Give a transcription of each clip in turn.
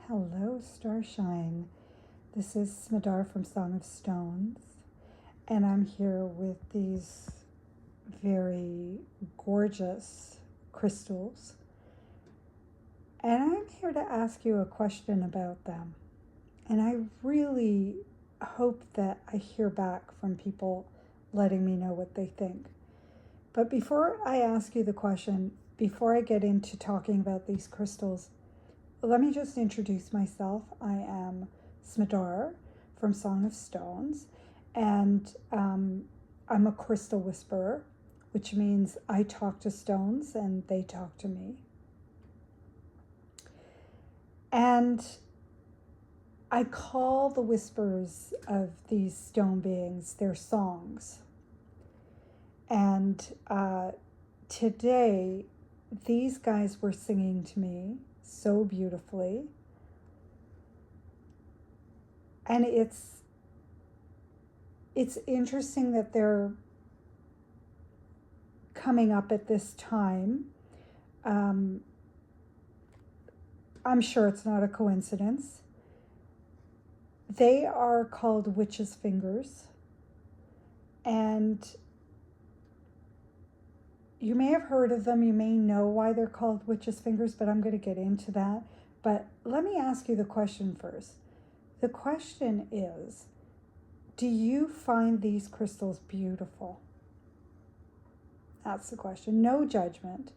Hello, Starshine. This is Smadar from Song of Stones, and I'm here with these very gorgeous crystals. And I'm here to ask you a question about them. And I really hope that I hear back from people letting me know what they think. But before I ask you the question, before I get into talking about these crystals, let me just introduce myself. I am Smadar from Song of Stones, and I'm a crystal whisperer, which means I talk to stones and they talk to me. And I call the whispers of these stone beings their songs. And today, these guys were singing to me so beautifully. And it's interesting that they're coming up at this time. I'm sure it's not a coincidence. They are called witches' fingers. And you may have heard of them. You may know why they're called witches' fingers, but I'm going to get into that. But let me ask you the question first. The question is, do you find these crystals beautiful? That's the question. No judgment.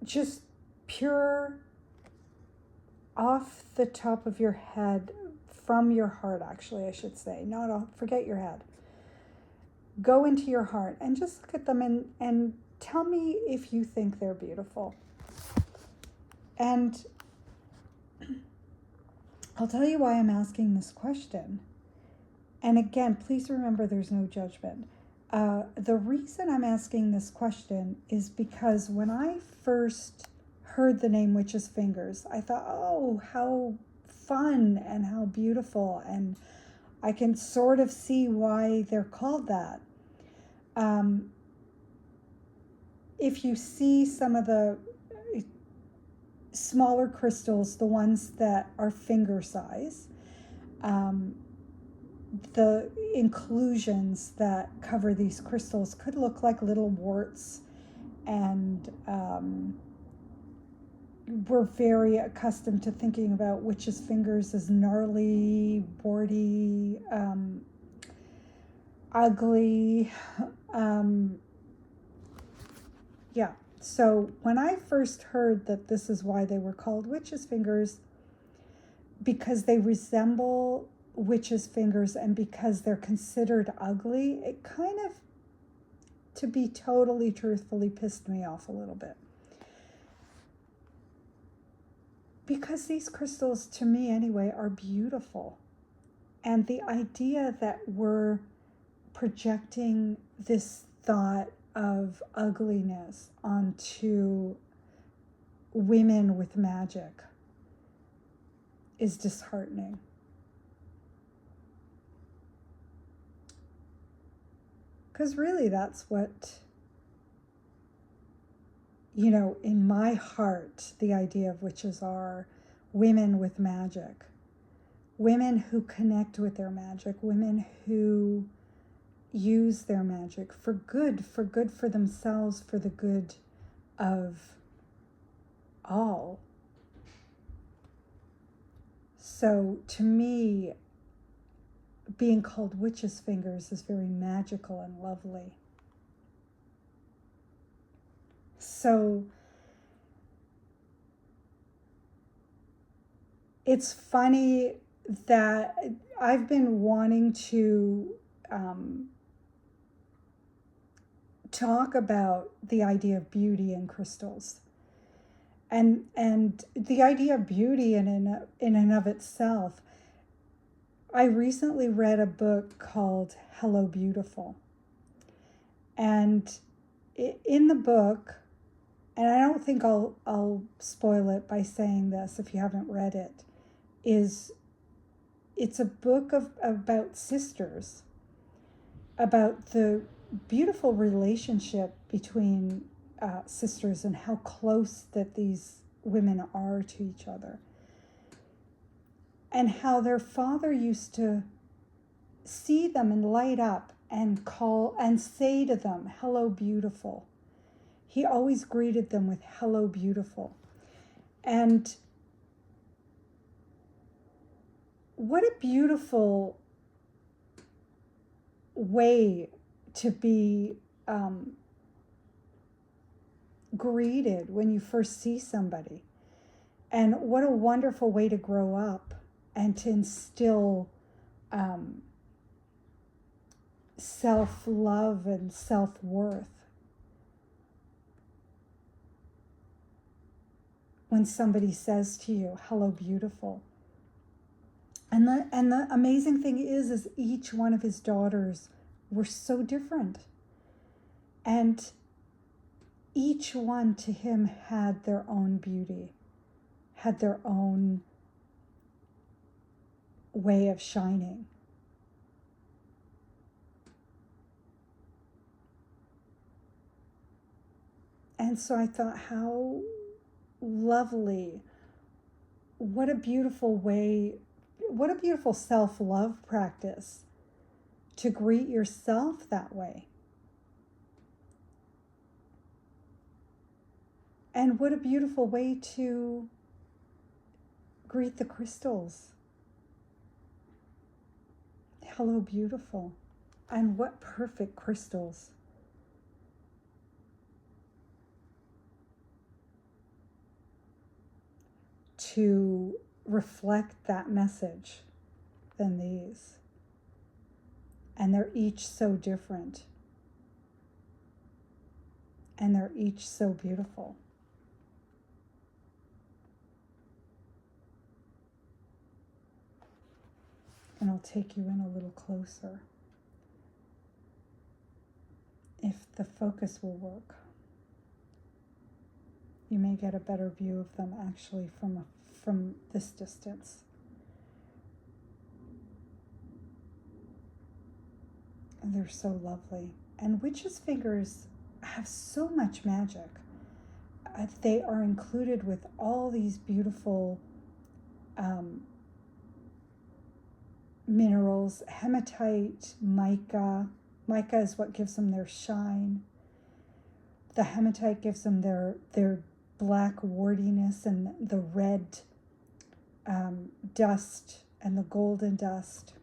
Just pure, off the top of your head, from your heart, actually, I should say. Forget your head. Go into your heart and just look at them and tell me if you think they're beautiful. And I'll tell you why I'm asking this question. And again, please remember there's no judgment. The reason I'm asking this question is because when I first heard the name Witch's Fingers, I thought, oh, how fun and how beautiful. And I can sort of see why they're called that. If you see some of the smaller crystals, the ones that are finger size, the inclusions that cover these crystals could look like little warts, and we're very accustomed to thinking about witches' fingers as gnarly, warty, ugly. Yeah. So when I first heard that this is why they were called witches' fingers, because they resemble witches' fingers and because they're considered ugly, it kind of, to be totally truthfully, pissed me off a little bit. Because these crystals, to me anyway, are beautiful. And the idea that we're projecting this thought of ugliness onto women with magic is disheartening. Because really that's what, in my heart, the idea of witches are women with magic. Women who connect with their magic. Women who use their magic for good for themselves, for the good of all. So to me, being called witches' fingers is very magical and lovely. So it's funny that I've been wanting to talk about the idea of beauty in crystals, and the idea of beauty in and of itself. I recently read a book called Hello Beautiful, and in the book, and I don't think I'll spoil it by saying this if you haven't read it, it's a book about sisters, about the beautiful relationship between sisters and how close that these women are to each other. And how their father used to see them and light up and call and say to them, "Hello, beautiful." He always greeted them with "Hello, beautiful." And what a beautiful way to be greeted when you first see somebody. And what a wonderful way to grow up and to instill self-love and self-worth. When somebody says to you, "Hello, beautiful." And the amazing thing is each one of his daughters were so different. And each one to him had their own beauty, had their own way of shining. And so I thought, how lovely, what a beautiful way, what a beautiful self-love practice to greet yourself that way. And what a beautiful way to greet the crystals. Hello, beautiful. And what perfect crystals. To reflect that message than these. And they're each so different. And they're each so beautiful. And I'll take you in a little closer, if the focus will work. You may get a better view of them actually from this distance. And they're so lovely. And witches' fingers have so much magic. They are included with all these beautiful minerals, hematite, mica. Mica is what gives them their shine. The hematite gives them their black wardiness, and the red dust and the golden dust.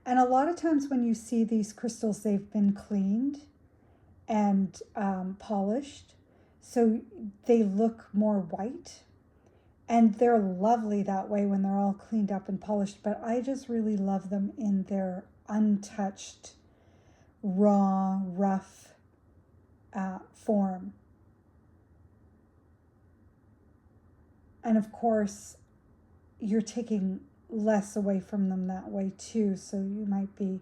And a lot of times when you see these crystals, they've been cleaned and polished, so they look more white. And they're lovely that way when they're all cleaned up and polished, but I just really love them in their untouched, raw, rough form. And of course, you're taking less away from them that way too, so you might be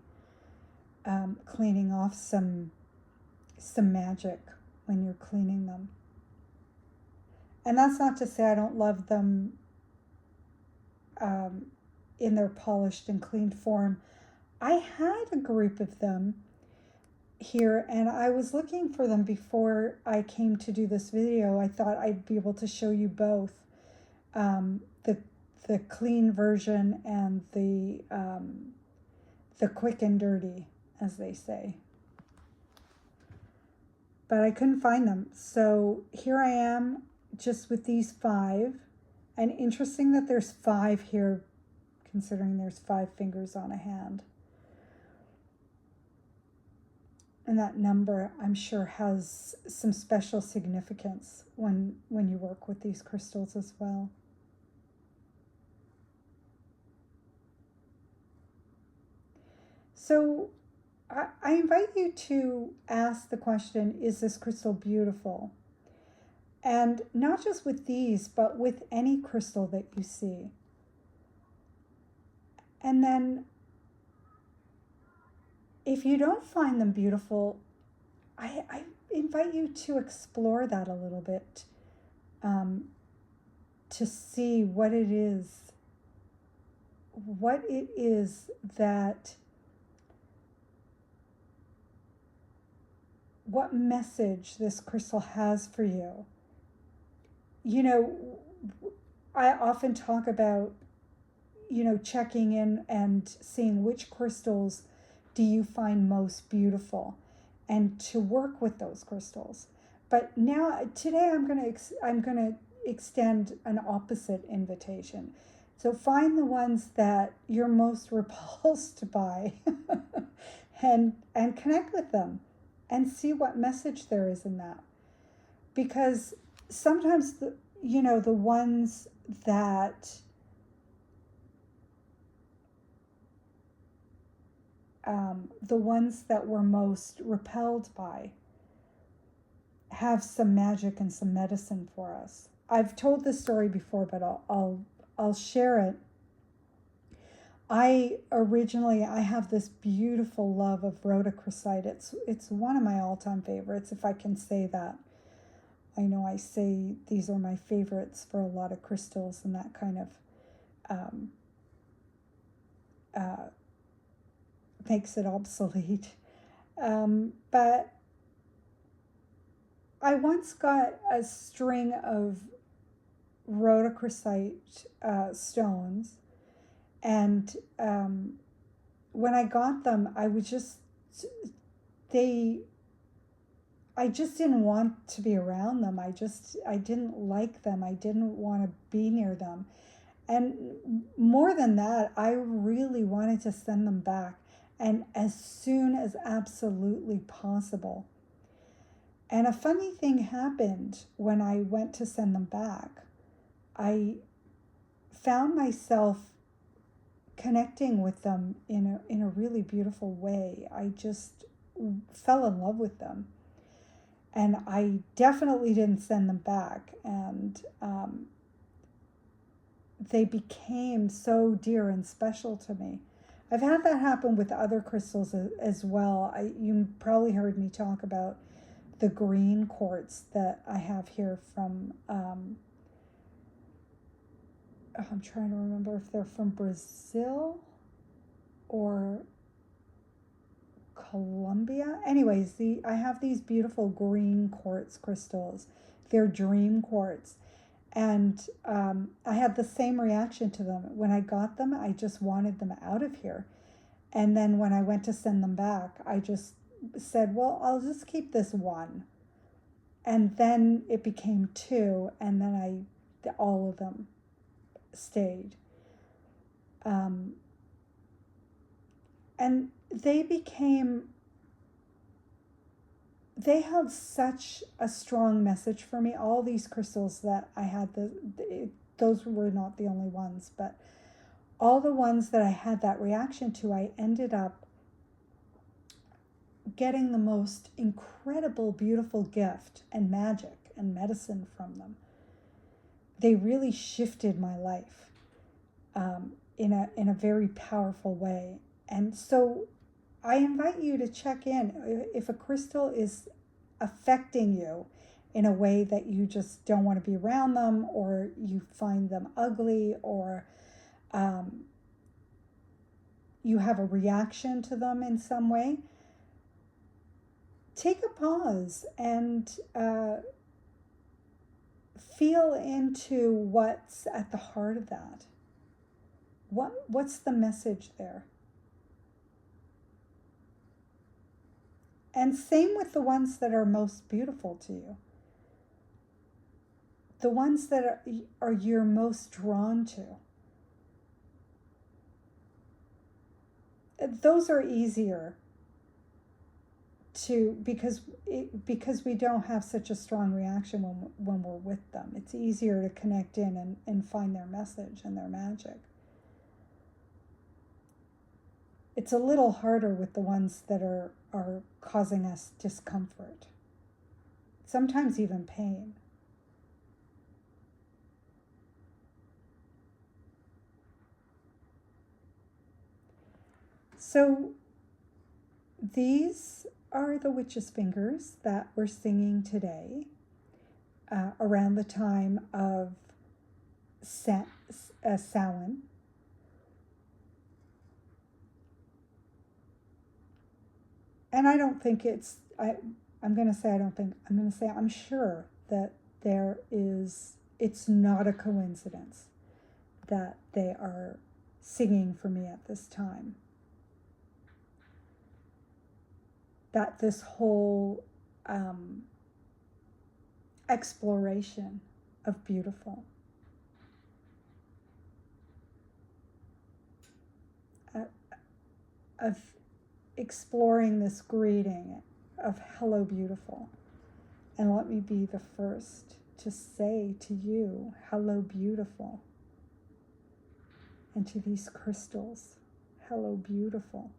cleaning off some magic when you're cleaning them. And that's not to say I don't love them in their polished and cleaned form. I had a group of them here, and I was looking for them before I came to do this video. I thought I'd be able to show you both, the clean version and the quick and dirty, as they say. But I couldn't find them, so here I am, just with these 5. And interesting that there's 5 here, considering there's 5 fingers on a hand. And that number, I'm sure, has some special significance when you work with these crystals as well. So I invite you to ask the question, is this crystal beautiful? And not just with these, but with any crystal that you see. And then if you don't find them beautiful, I invite you to explore that a little bit, to see what it is what message this crystal has for you. You know, I often talk about, checking in and seeing which crystals do you find most beautiful and to work with those crystals. But now today I'm going to extend an opposite invitation. So find the ones that you're most repulsed by and connect with them and see what message there is in that. Because sometimes the ones that the ones that we're most repelled by have some magic and some medicine for us. I've told this story before, but I'll share it. I have this beautiful love of rhodochrosite. It's one of my all-time favorites, if I can say that. I know I say these are my favorites for a lot of crystals, and that kind of makes it obsolete. But I once got a string of rhodochrosite stones, and when I got them, I just didn't want to be around them. I didn't like them. I didn't want to be near them. And more than that, I really wanted to send them back, and as soon as absolutely possible. And a funny thing happened when I went to send them back. I found myself connecting with them in a really beautiful way. I just fell in love with them. And I definitely didn't send them back. And they became so dear and special to me. I've had that happen with other crystals as well. You probably heard me talk about the green quartz that I have here from, I'm trying to remember if they're from Brazil or Colombia. Anyways, I have these beautiful green quartz crystals. They're dream quartz. And I had the same reaction to them. When I got them, I just wanted them out of here. And then when I went to send them back, I just said, well, I'll just keep this one. And then it became two, and then all of them stayed. And they held such a strong message for me. All these crystals that I had, those were not the only ones, but all the ones that I had that reaction to, I ended up getting the most incredible, beautiful gift and magic and medicine from them. They really shifted my life in a very powerful way. And so I invite you to check in. If a crystal is affecting you in a way that you just don't want to be around them, or you find them ugly, or you have a reaction to them in some way, take a pause and feel into what's at the heart of that. What's the message there? And same with the ones that are most beautiful to you. The ones that are you're most drawn to. Those are easier because we don't have such a strong reaction when we're with them. It's easier to connect in and find their message and their magic. It's a little harder with the ones that are causing us discomfort, sometimes even pain. So these are the witch's fingers that we're singing today around the time of Samhain. And I don't think I'm going to say I don't think, I'm going to say I'm sure that it's not a coincidence that they are singing for me at this time. That this whole exploration of beautiful, of exploring this greeting of hello beautiful. And let me be the first to say to you, hello beautiful. And to these crystals, hello beautiful.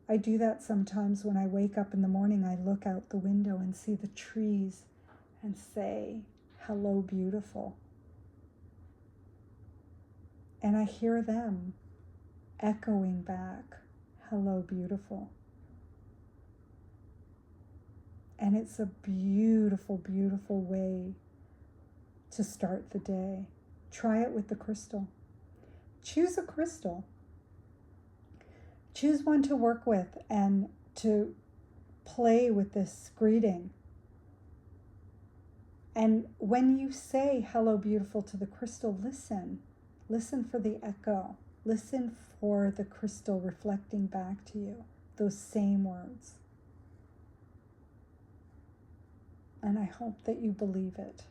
I do that sometimes when I wake up in the morning. I look out the window and see the trees and say, hello beautiful. And I hear them echoing back, hello beautiful. And it's a beautiful, beautiful way to start the day. Try it with the crystal. Choose a crystal. Choose one to work with and to play with this greeting. And when you say hello beautiful to the crystal, listen. Listen for the echo. Listen for the crystal reflecting back to you those same words. And I hope that you believe it.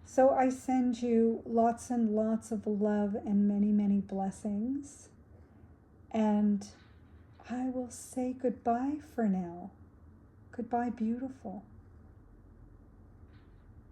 So I send you lots and lots of love and many, many blessings. And I will say goodbye for now. Goodbye, beautiful.